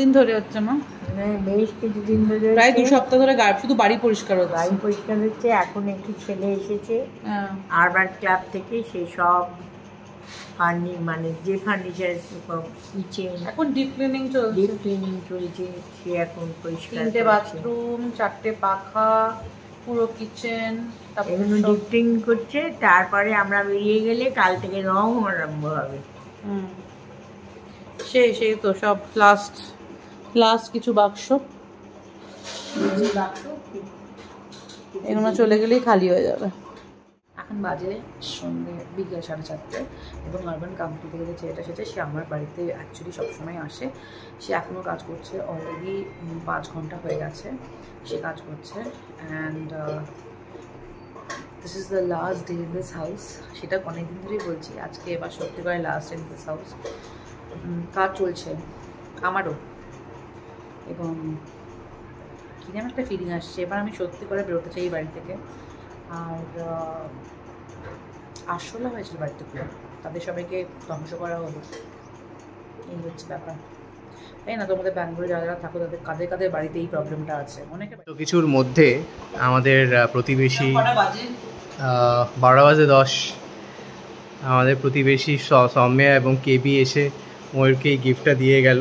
কতদিন ধরে হচ্ছে মা? বেশ কিছুদিন ধরে, প্রায় 2 সপ্তাহ ধরে শুধু বাড়ি পরিষ্কার হচ্ছে। বাড়ি পরিষ্কার হচ্ছে। এখন একটি ছেলে এসেছে আরবান ক্লাব থেকে, সেই সব মানে যে ফার্নিচার, কিচেন এখন ডিপ ক্লিনিং চলছে। ডিপ ক্লিনিং চলছে, সে এখন পরিষ্কার। 3টে বাথরুম, 4টে পাখা, পুরো কিচেন, এগুলো ডিপ ক্লিনিং করছে। তারপরে আমরা বেরিয়ে গেলে কাল থেকে রং আরম্ভ হবে। সেই তো সব লাস্ট কিছু বাক্স, এগুলো চলে গেলেই খালি হয়ে যাবে। এখন বাজে সন্ধ্যে বিকেল 4:30 এবং আরবান কোম্পানি থেকে যে ছেলেটা এসেছে, সে আমার বাড়িতে অ্যাকচুয়ালি সবসময় আসে। সে এখনও কাজ করছে, অলরেডি 5 ঘন্টা হয়ে গেছে সে কাজ করছে। And this is the last day in this house. সেটা অনেকদিন ধরেই বলছি, আজকে এবার সত্যি করে last day in this house. কাজ চলছে আমারও, এবং কিরকম একটা ফিলিং আসছে। এবার আমি সত্যি করে বেরোতে চাই এই বাড়ি থেকে। আর আসলে হয়েছিল বাড়িতে পুরো, তাদের সবাইকে ধ্বংস করা হলো, এই হচ্ছে ব্যাপার, তাই না? তোমাদের ব্যাঙ্গালোরে যারা যারা থাকো, তাদের কাদের কাদের বাড়িতে এই প্রবলেমটা আছে? অনেকে তো কিছুর মধ্যে আমাদের প্রতিবেশী 12:10 আমাদের প্রতিবেশী সৌম্যা এবং কেবি এসে ময়ূরকে এই গিফটটা দিয়ে গেল।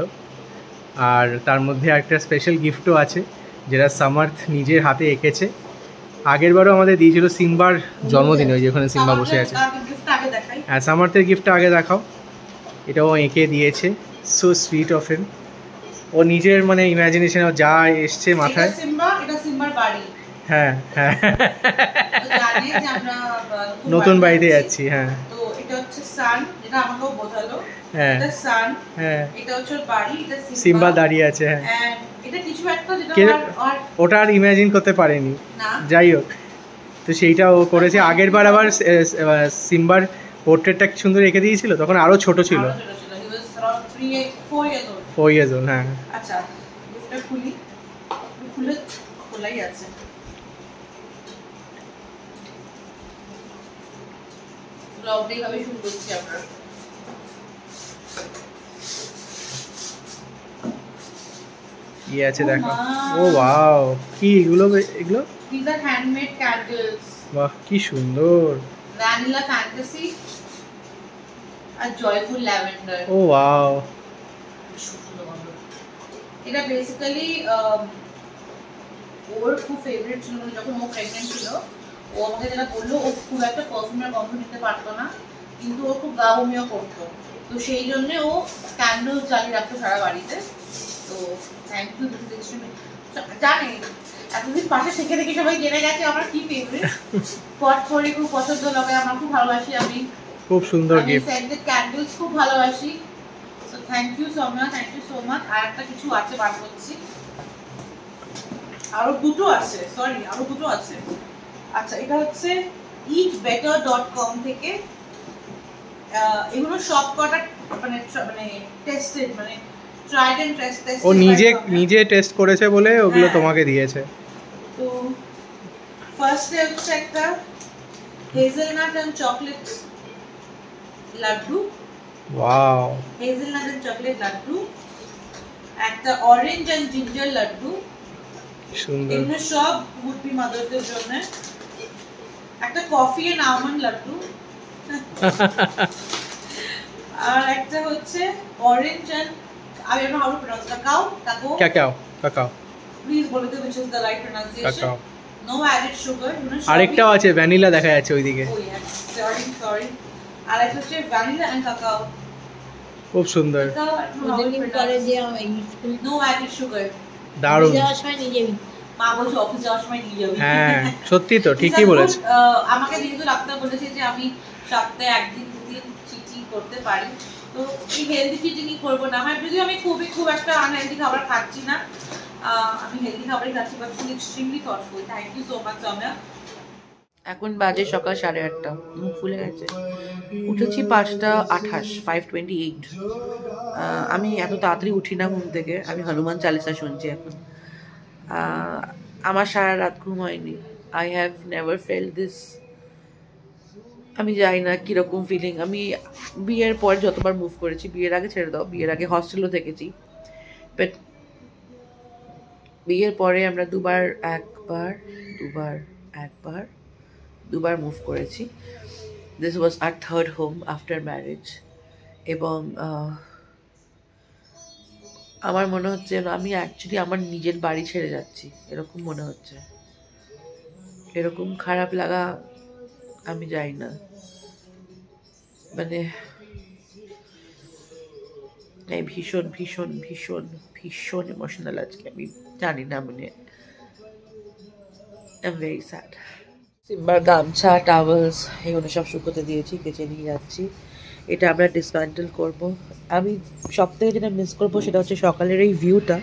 আর তার মধ্যে একটা স্পেশাল গিফটও আছে, যেটা সামার্থ নিজের হাতে এঁকেছে। আগের বারও আমাদের দিয়েছিল সিম্বার জন্মদিনে, ওই যেখানে সিম্বা বসে আছে। হ্যাঁ, সামার্থের গিফটটা আগে দেখাও। এটাও এঁকে দিয়েছে, সো সুইট অফ হিম। ও নিজের মানে ইমাজিনেশনে যা এসছে মাথায়। হ্যাঁ হ্যাঁ, নতুন বাড়িতে যাচ্ছি। হ্যাঁ, হ্যাঁ হ্যাঁ, সিম্বা দাঁড়িয়ে আছে। হ্যাঁ, ওটা আর ইমাজিন করতে পারেনি, যাই হোক। তো সেইটা ও করেছে। আগের বার আবার সিম্বার পোর্ট্রেটটা কি সুন্দর রেখে দিয়েছিল, তখন আরো ছোট ছিল, 4 years old। হ্যাঁ, আচ্ছা, এটা খোলাই আছে। ব্লগটা এইভাবে শুরু করছি আমরা। কি আছে দেখো। ও ওয়াও, কি এগুলো? These are handmade candles. বাহ, কি সুন্দর। Vanilla fantasy আর joyful lavender. ও ওয়াও, এটা বেসিক্যালি ওর খুব ফেভারিট ছিল। যখন ও প্রেগনেন্ট ছিল, ও আমাকে যেটা বললো, ও খুব একটা পারফিউমের গন্ধ নিতে পারতো না, কিন্তু ও খুব গা বমিও করতো। তো সেই জন্য ও ক্যান্ডেল জ্বালিয়ে রাখতো সারা বাড়িতে। তো থ্যাংক ইউ, জানে এতদিন পাশে থেকে থেকে সবাই জেনে গেছে আমার কি ফেভারিট। পটফরি খুব পছন্দ লাগে, আমার খুব ভালোবাসি। আমি খুব সুন্দর গিফট। সেন্টেড ক্যান্ডেলস খুব ভালোবাসি। So thank you so much, thank you so much. আর একটা কিছু আছে বার করছি, আরো দুটো আছে, সরি আরো দুটো আছে। আচ্ছা, এটা হচ্ছে eatbetter.com থেকে। এগুলো সব কটা মানে টেস্টেড, মানে ট্রাইড এন্ড টেস্টেড। ও নিজে টেস্ট করেছে বলে ওগুলো তোমাকে দিয়েছে। তো ফার্স্টে হচ্ছে একটা hazelnut and chocolate laddoo. Wow, hazelnut and chocolate laddoo. একটা অরেঞ্জ এন্ড জিঞ্জার লাড্ডু, সুন্দর। এগুলো সব উড বি মাদারদের জন্য। একটা কফি এন্ড আমন্ড লাড্ডু। আর একটা হচ্ছে orange and I don't know how to pronounce cacao. Please বলে দিও which is the right pronunciation. Cacao. No added sugar. আরেকটাও আছে, ভ্যানিলা দেখা যাচ্ছে ওইদিকে। Oh yes, sorry. আর একটা হচ্ছে ভ্যানিলা এন্ড কাকাও। খুব সুন্দর। No added sugar. দারুণ। মা বলছে অফিস যাওয়ার সময় নিয়ে যাবে। হ্যাঁ, সত্যি তো, ঠিকই বলেছে। আমাকে যেহেতু ডাক্তার বলেছে যে আমি সপ্তাহে 1-2 দিন চিটিং করতে পারি, তো এই হেলদি চিটিংই করবো না। হয় যদিও আমি খুব একটা আনহেলদি খাবার খাচ্ছি না, আমি হেলদি খাবারই খাচ্ছি, but extremely thoughtful. Thank you so much Soumya. এখন বাজে সকাল 8:30, মুখ ফুলে গেছে। উঠেছি 5:28, 5:28। আমি এত তাড়াতাড়ি উঠি না ঘুম থেকে, আমি হনুমান চালিসা শুনছি এখন। আমার সারা রাত ঘুম হয়নি। I have never felt this. আমি জানি না কীরকম ফিলিং। আমি বিয়ের পর যতবার মুভ করেছি, বিয়ের আগে ছেড়ে দাও, বিয়ের আগে হস্টেলও থেকেছি, বাট বিয়ের পরে আমরা দুবার মুভ করেছি। This was our third home after marriage. এবং আমার মনে হচ্ছে আমি অ্যাকচুয়ালি আমার নিজের বাড়ি ছেড়ে যাচ্ছি, এরকম মনে হচ্ছে। এরকম খারাপ লাগা আমি যাই না, মানে ভীষণ ভীষণ ভীষণ ভীষণ ইমোশনাল আজকে। আমি জানি না, মানে আই এম ভেরি স্যাড। সিম্বার গামছা, টাওয়েলস এগুলো সব শুকোতে দিয়েছি, কেচে নিয়ে যাচ্ছি। এটা আমরা ডিসম্যান্টেল করব। আমি সব থেকে যেটা মিস করবো সেটা হচ্ছে সকালের এই ভিউটা।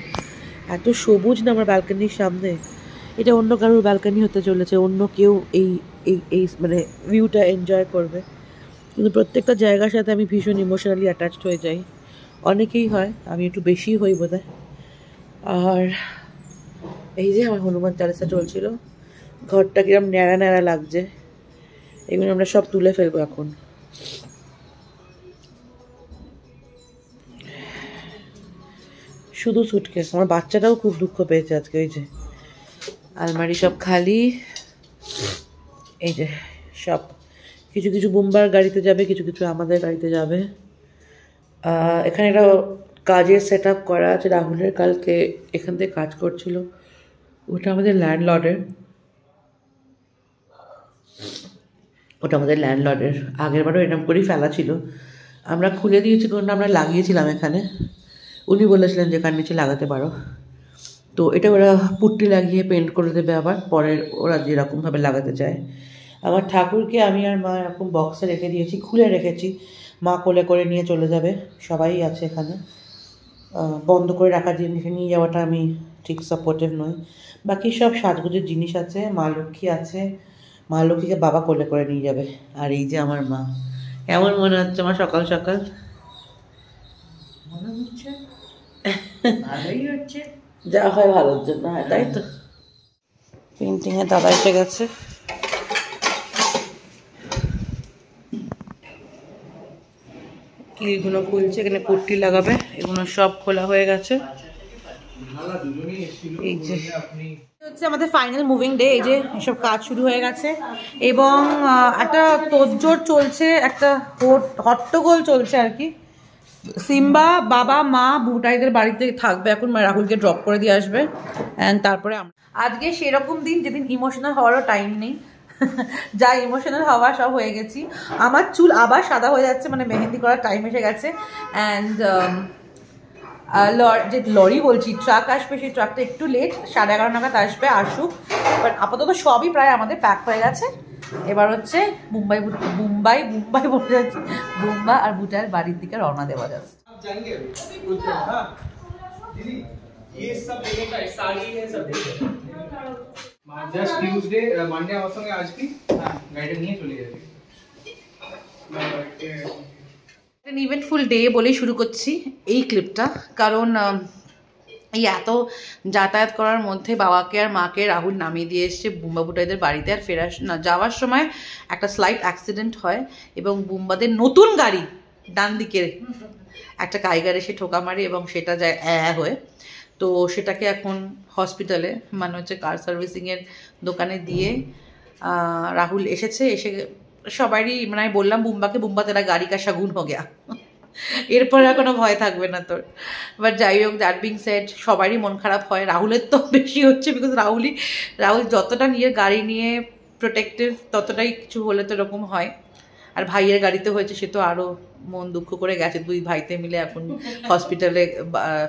এত সবুজ না আমার ব্যালকনির সামনে। এটা অন্য কারোর ব্যালকনি হতে চলেছে, অন্য কেউ এই এই এই মানে ভিউটা এনজয় করবে, কিন্তু প্রত্যেকটা জায়গার সাথে আমি ভীষণ ইমোশনালি অ্যাটাচড হয়ে যাই। অনেকেই হয়, আমি একটু বেশি হই বোধহয়। আর এই যে আমার হনুমান চালিসা চলছিল, ঘরটা কিরম ন্যাড়া ন্যাড়া লাগছে, এগুলো আমরা সব তুলে ফেলবো এখন। শুধু সুটকেস। আমার বাচ্চাটাও খুব দুঃখ পেয়েছে আজকে। ওই যে আলমারি সব খালি, এই যে সব কিছু কিছু বুম্বার গাড়িতে যাবে, কিছু কিছু আমাদের গাড়িতে যাবে। এখানে একটা কাজের সেট আপ করা আছে। রাহুলের কালকে এখান থেকে কাজ করছিল, ওটা আমাদের ল্যান্ডলর্ডের। আগের বারও এরকম করেই ফেলা ছিল, আমরা খুলে দিয়েছি, কারণ আমরা লাগিয়েছিলাম এখানে। উনি বলেছিলেন যে এখানে নিচে লাগাতে পারো, তো এটা ওরা পুট্টি লাগিয়ে পেন্ট করে দেবে আবার পরের, ওরা যেরকমভাবে লাগাতে চায়। আমার ঠাকুরকে আমি আর মা এরকম বক্সে রেখে দিয়েছি, খুলে রেখেছি। মা কোলে করে নিয়ে চলে যাবে, সবাই আছে এখানে। বন্ধ করে রাখার জিনিস নিয়ে যাওয়াটা আমি ঠিক সাপোর্টিভ নই। বাকি সব সাজগোজের জিনিস আছে, মা লক্ষ্মী আছে, মা লক্ষ্মীকে বাবা কোলে করে নিয়ে যাবে। আর এই যে আমার মা। কেমন মনে হচ্ছে আমার সকাল সকাল? মনে হচ্ছে ভালোই হচ্ছে, যা হয় ভালোর জন্য, হ্যাঁ তাই তো। পেন্টিংয়ে দাদা এসে গেছে। ক্লিপগুলো খুলছে, এখানে পুট্টি লাগাবে, এগুলো সব খোলা হয়ে গেছে। এই যে হচ্ছে আমাদের ফাইনাল মুভিং ডে। এই যে এসব কাজ শুরু হয়ে গেছে এবং একটা তোড়জোড় চলছে, একটা হট্টগোল চলছে আর কি। সিম্বা, বাবা, মা বুটাইদের বাড়িতে থাকবে এখন, রাহুলকে ড্রপ করে দিয়ে আসবে। অ্যান্ড তারপরে আজকে সেরকম দিন যেদিন ইমোশনাল হওয়ারও টাইম নেই। যা ইমোশনাল হওয়া সব হয়ে গেছি। আমার চুল আবার সাদা হয়ে যাচ্ছে, মানে মেহেন্দি করার টাইম এসে গেছে। অ্যান্ড যে লরি বলছি, ট্রাক আসবে, সেই ট্রাকটা একটু লেট, 11:30 নাগাদ আসবে, আসুক। বাট আপাতত সবই প্রায় আমাদের প্যাক হয়ে গেছে। এবার হচ্ছে মুম্বাই বলে যাচ্ছে, বুম্বা আর বুটার বাড়ির দিকে রওনা দেওয়া যাচ্ছে। জাস্ট টিউসডে মানডে আমার সঙ্গে আসবি, গাড়িটা নিয়ে চলে যাবি। ইভেন্টফুল ডে বলেই শুরু করছি এই ক্লিপটা, কারণ এই এত যাতায়াত করার মধ্যে বাবাকে আর মাকে রাহুল নামিয়ে দিয়ে এসছে বুম্বা বুটাইদের বাড়িতে। আর যাওয়ার সময় একটা স্লাইট অ্যাক্সিডেন্ট হয় এবং বুম্বাদের নতুন গাড়ি ডান দিকে একটা কাইগার এসে ঠোকা মারে এবং সেটা যায় হয়ে। তো সেটাকে এখন হসপিটালে, মানে হচ্ছে কার সার্ভিসিংয়ের দোকানে দিয়ে রাহুল এসেছে। এসে সবারই, মানে আমি বললাম বুম্বাকে, বুম্বা তেরা গাড়ি কা শাগুন হো গেয়া, এরপরে আর কোনো ভয় থাকবে না তোর। বাট যাই হোক, দ্যাট বিং সেড, সবারই মন খারাপ হয়। রাহুলের তো বেশি হচ্ছে, বিকজ রাহুল যতটা নিজের গাড়ি নিয়ে প্রোটেক্টিভ, ততটাই কিছু হলে তো এরকম হয়। আর ভাইয়ের গাড়িতে হয়েছে, সে তো আরও মন দুঃখ করে গেছে। দুই ভাইতে মিলে এখন হসপিটালে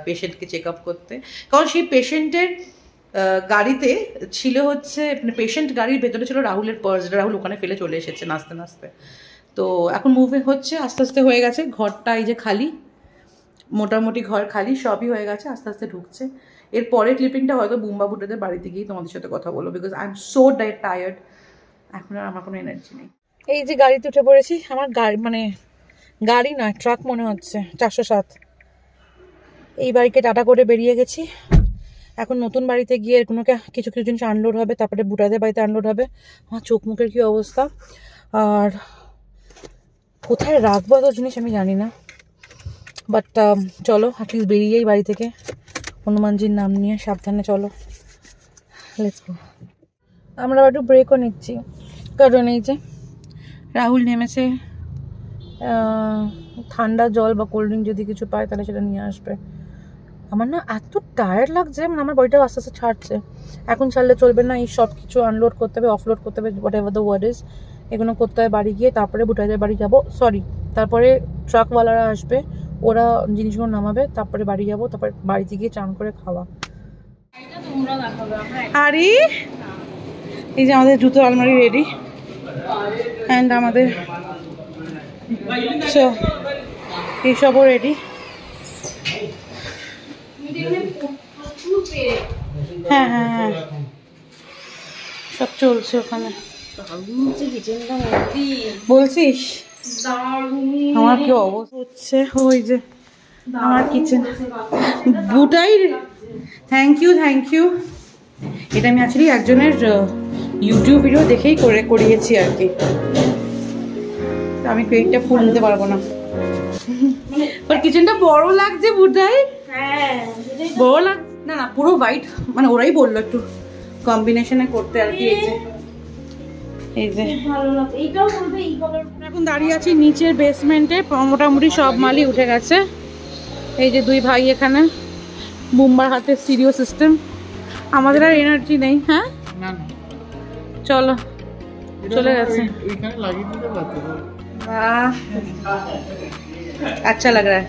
পেশেন্টকে চেক আপ করতে, কারণ সেই পেশেন্টের গাড়িতে ছিল হচ্ছে, মানে পেশেন্ট গাড়ির ভেতরে ছিল রাহুলের পার্স, যেটা রাহুল ওখানে ফেলে চলে এসেছে নাচতে নাচতে। তো এখন মুভমেন্ট হচ্ছে, আস্তে আস্তে হয়ে গেছে। ঘরটা এই যে খালি, মোটামুটি ঘর খালি, সবই হয়ে গেছে, আস্তে আস্তে ঢুকছে। এর পরের ক্লিপিংটা হয়তো বুম্বা বুটাদের বাড়িতে গিয়েই তোমাদের সাথে কথা বলবো, because I am so tired. এখন আর আমার কোনো এনার্জি নেই। এই যে গাড়িতে উঠে পড়েছি। আমার গাড়ি না, ট্রাক মনে হচ্ছে, 407। এই বাড়িকে টাটা করে বেরিয়ে গেছি। এখন নতুন বাড়িতে গিয়ে এগুলোকে কিছু কিছু জিনিস আনলোড হবে, তারপরে বুটাদের বাড়িতে আনলোড হবে। আমার চোখ মুখের কী অবস্থা, আর কোথায় রাখবো এত জিনিস আমি জানি না। বাট চলো, অ্যাটলিস্ট বেরিয়েই বাড়ি থেকে হনুমানজির নাম নিয়ে সাবধানে চলো। Let's go. আমরা একটু ব্রেকও নিচ্ছি, কারণ এই যে রাহুল নেমেছে, ঠান্ডা জল বা কোল্ড ড্রিঙ্ক যদি কিছু পায় তাহলে সেটা নিয়ে আসবে। আমার না এত টায়ার্ড লাগছে, মানে আমার বডিটা আস্তে আস্তে ছাড়ছে। এখন ছাড়লে চলবে না, এই সব কিছু আনলোড করতে হবে, অফলোড করতে হবে, whatever the word is, এগুলো করতে হবে বাড়ি গিয়ে। তারপরে বুটাইদের বাড়ি যাব, সরি, তারপরে ট্রাকওয়ালারা আসবে, ওরা জিনিসগুলো নামাবে, তারপরে বাড়ি যাব, তারপরে বাড়িতে গিয়ে চান করে খাওয়া। আরে এই যে আমাদের জুতো আলমারি রেডি, অ্যান্ড আমাদের এইসবও রেডি। হ্যাঁ হ্যাঁ হ্যাঁ, সব চলছে ওখানে। বলছিস আমার কি অবস্থা হচ্ছে, ওই যে আমার কিচেন বুটাই। Thank you thank you. এটা আমি অ্যাকচুয়ালি একজনের ইউটিউব ভিডিও দেখেই করিয়েছি আর কি, আমি কেকটা ফুল নিতে পারবো না। বাট কিচেনটা বড় লাগছে বুটাই, বড় লাগ না, না পুরো হোয়াইট, মানে ওরাই বললো একটু কম্বিনেশনে করতে আর কি। এই যে এখন দাঁড়িয়ে আছি নিচের বেসমেন্টে, মোটামুটি সব মালই উঠে গেছে। এই যে দুই ভাই এখানে, বুম্বার হাতে স্টিরিও সিস্টেম। আমাদের আর এনার্জি নেই। হ্যাঁ চলো, চলে গেছে। अच्छा लग रहा है।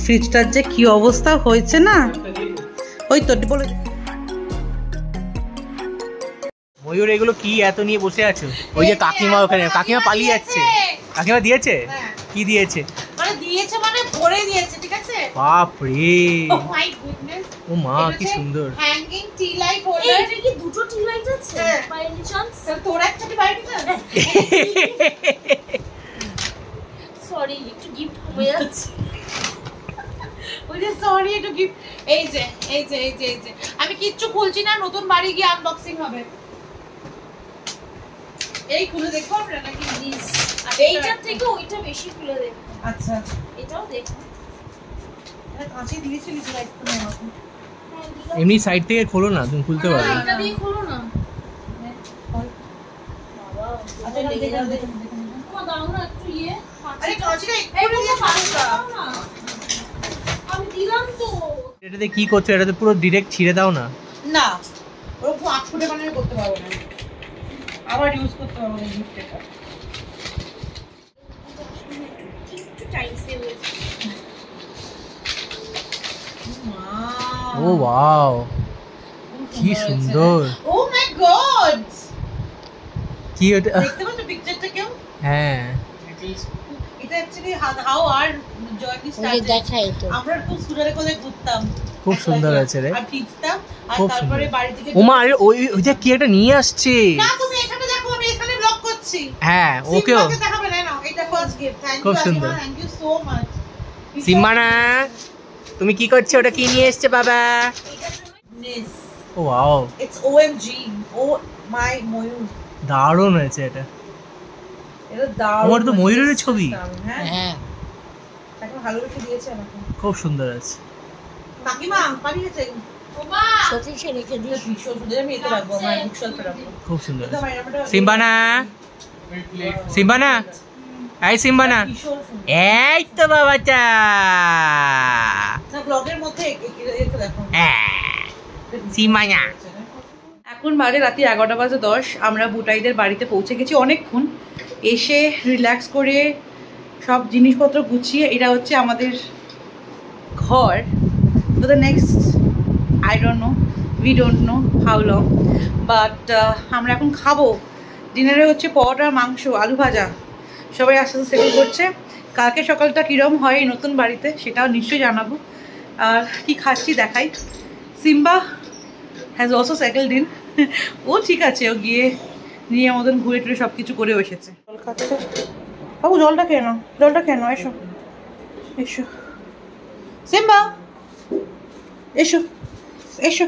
ফ্রিজটার যে কি অবস্থা হয়েছে না, ওই তো বলে। ময়ূর এগুলো কি এত নিয়ে বসে আছো? ওই যে কাকিমা ওখানে, কাকিমা পালিয়ে যাচ্ছে। কাকিমা দিয়েছে, কি দিয়েছে? মানে দিয়েছে মানে ভরে দিয়েছে, ঠিক আছে। বাপ রে, ও মাই গুডনেস, ও মা কি সুন্দর। হ্যাঙ্গিং টি লাইট হোল্ডার। এটা কি দুটো টি লাইট আছে? বাই এনি চান্স তোর একটা কি বাইরে দিতে? সরি, একটু গিফট হয়ে যাচ্ছে। ওই যে সরি, একটু গিফট। এই যে এই যে এই যে এই যে আমি কিচ্ছু খুলছি না, নতুন বাড়ি গিয়ে আনবক্সিং হবে। এই খুলে দেখো আমরা নাকি প্লিজ। এইটার থেকে ওইটা বেশি খুলে দেখো। আচ্ছা এটাও দেখো। এটা কাঁচি দিয়েছিলি তো লাইট করে আমাকে। এমনি সাইড থেকে খোলো না, তুমি খুলতে পারবে। এটা দিয়ে খোলো না বাবা। আচ্ছা দেখে যাও, দেখো তোমার দাও না একটু ইয়ে। আরে কাঁচিটা একটু দিয়ে পাঁচটা না, আমি দিলাম তো। এটাতে কি করছো? এটাতে পুরো ডাইরেক্ট ছিঁড়ে দাও না। না ওরকম 8 ফুটে বানিয়ে করতে পারবো না, আবার ইউজ করতে পারবো না গিফটটা। একটু টাইম সেভ হয়েছে। ও ওয়াও, কি সুন্দর। ও মাই গড, কি এটা দেখতে পাচ্ছ পিকচারটা কেউ? হ্যাঁ, এটা actually how are journey started. দেখাই তো, আমরা খুব সুন্দর করে ঘুরতাম, খুব সুন্দর আছে রে। আর ভিজতাম, আর তারপরে বাড়ি থেকে ওমা ওইটা কি একটা নিয়ে আসছে। না তুমি এখানে দেখো, আমি এখানে ব্লগ করছি। হ্যাঁ ওকে, ওকে দেখাবে না, এটা ফার্স্ট গিফট। থ্যাংক ইউ, খুব সুন্দর, থ্যাংক ইউ সো মাচ। সিম্বানা তুমি কি করছো? ওটা কি নিয়ে এসেছে বাবা? ও ওয়াও, ইটস ওএমজি, ও মাই ময়ূর। দারুণ হয়েছে এটা, এটা দারুণ। আমার তো ময়ূরের ছবি। হ্যাঁ এখন ভালোবেসে দিয়েছে আমাকে, খুব সুন্দর আছে। কাকিমা পালিয়েছে, ওমা সতীশে রেখে দিয়েছি, সুন্দর। আমি এতে রাখবো, আমার বুকশেলফে রাখবো, খুব সুন্দর। সিম্বানা, সিম্বানা, এই সিম্বানা, এই তো বাবাটা না ব্লগের মধ্যে এটা দেখো। সিম্বানা এখন বাজে রাতে 11:10। আমরা বুটাইদের বাড়িতে পৌঁছে গেছি অনেকক্ষণ। এসে রিল্যাক্স করে সব জিনিসপত্র গুছিয়ে, এটা হচ্ছে আমাদের ঘর। For the next I don't know, we don't know how long, but আমরা এখন খাবো। ডিনারে হচ্ছে পরোটা, মাংস, আলু ভাজা, সবাই আস্তে আস্তে সেটেল করছে। কালকে সকালটা কীরকম হয় এই নতুন বাড়িতে সেটাও নিশ্চয়ই জানাবো। আর কি খাচ্ছি দেখাই। Simba has also settled in, ও ঠিক আছে, ও গিয়ে নিয়ে মতন ঘুরে টুরে সব কিছু করে এসেছে। জল খাচ্ছে বাবু, জলটা খেয়ে নাও, জলটা খেয়ে নাও। এসো এসো সিম্বা, এসো এসো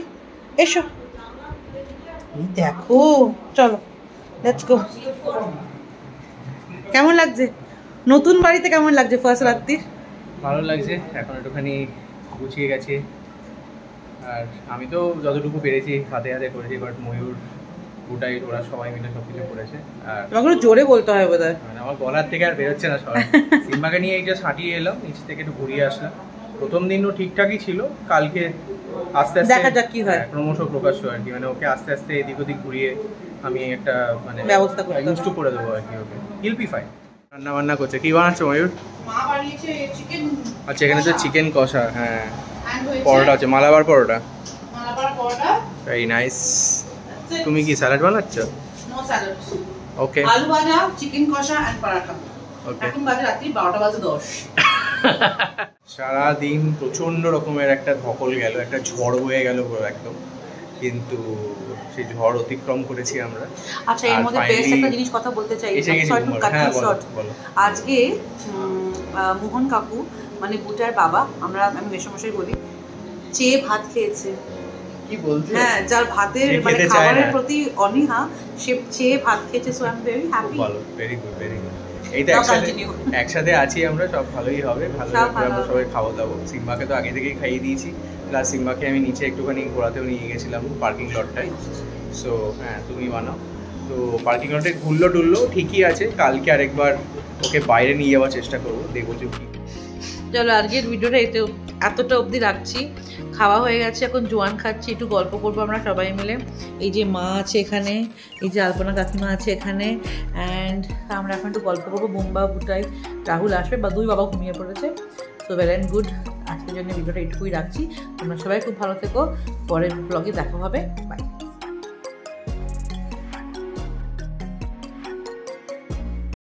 এসো এই দেখো, চলো লেটস গো। কেমন লাগছে নতুন বাড়িতে? কেমন লাগছে ফার্স্ট রাত্রি? ভালো লাগছে, এখন একটুখানি গুছিয়ে গেছে। আর আমি তো যতটুকু পেরেছি হাতে হাতে করেছি, বাট ময়ূর ওটাই ওরা সবাই মিলে সব কিছু করেছে। আর তোমাকে জোরে বলতে হয় বোধ হয়, মানে আমার গলার থেকে আর বেরোচ্ছে না সবাই। সিম্বাকে নিয়ে এই যে হাঁটিয়ে এলাম, নিচ থেকে একটু ঘুরিয়ে আসলাম। প্রথম দিনও ঠিকঠাকই ছিল, কালকে আস্তে আস্তে দেখা যাক কি হয়। ক্রমশ প্রকাশ্য আর কি, মানে ওকে আস্তে আস্তে এদিক ওদিক ঘুরিয়ে আমি একটা মানে ব্যবস্থা করতে ইউজ টু করে দেবো আর কি ওকে। Hill be fine. রান্না বান্না করছে, কি বানাচ্ছে ময়ূর? মা বানিয়েছে চিকেন। আচ্ছা, এখানে তো চিকেন কষা, হ্যাঁ, পরোটা আছে, মালাবার পরোটা, মালাবার পরোটা। Very nice. তুমি কি স্যালাড বানাচ্ছ? No salad, okay. আলু ভাজা, চিকেন কষা এন্ড পরোটা। ওকে। এখন বাজে রাত্রি 12:10। সারাদিন প্রচন্ড রকমের একটা ধকল গেল, একটা ঝড় বয়ে গেল পুরো একদম, কিন্তু সেই ঝড় অতিক্রম করেছি আমরা। আচ্ছা, এর মধ্যে বেস্ট একটা জিনিস কথা বলতে চাই। আজকে মোহন কাকু মানে বুটার বাবা, আমি মেশামশাই বলি, চেয়ে ভাত খেয়েছে। কি বলছো? হ্যাঁ, যার ভাতের মানে খাবারের প্রতি অনীহা, সে চেয়ে ভাত খেয়েছে। So I am very happy. ভালো, ভেরি গুড, ভেরি গুড। এইটা একসাথে আছি আমরা, সব ভালোই হবে, ভালো আমরা সবাই খাওয়া দাবো। সিম্বাকে তো আগে থেকেই খাইয়ে দিয়েছি, প্লাস সিম্বাকে আমি নিচে একটুখানি ঘোরাতেও নিয়ে গেছিলাম পার্কিং লটটায়। সো হ্যাঁ, তুমি বানাও। তো পার্কিং লটে ঘুরলো টুললো ঠিকই আছে, কালকে আরেকবার ওকে বাইরে নিয়ে যাওয়ার চেষ্টা করবো, দেখবো যে কি। চলো, আজকের ভিডিওটা এতটা অবধি রাখছি। খাওয়া হয়ে গেছে, এখন জোয়ান খাচ্ছি, একটু গল্প করবো আমরা সবাই মিলে। এই যে মা আছে এখানে, এই যে আলপনা কাকিমা আছে এখানে, অ্যান্ড আমরা এখন একটু গল্প করবো। বোম্বা বুটাই রাহুল আসবে, বা দুই বাবা ঘুমিয়ে পড়েছে। সো ওয়েল অ্যান্ড গুড, আজকের জন্য ভিডিওটা এইটুকুই রাখছি। তোমরা সবাই খুব ভালো থেকো, পরের ব্লগে দেখা হবে, বাই।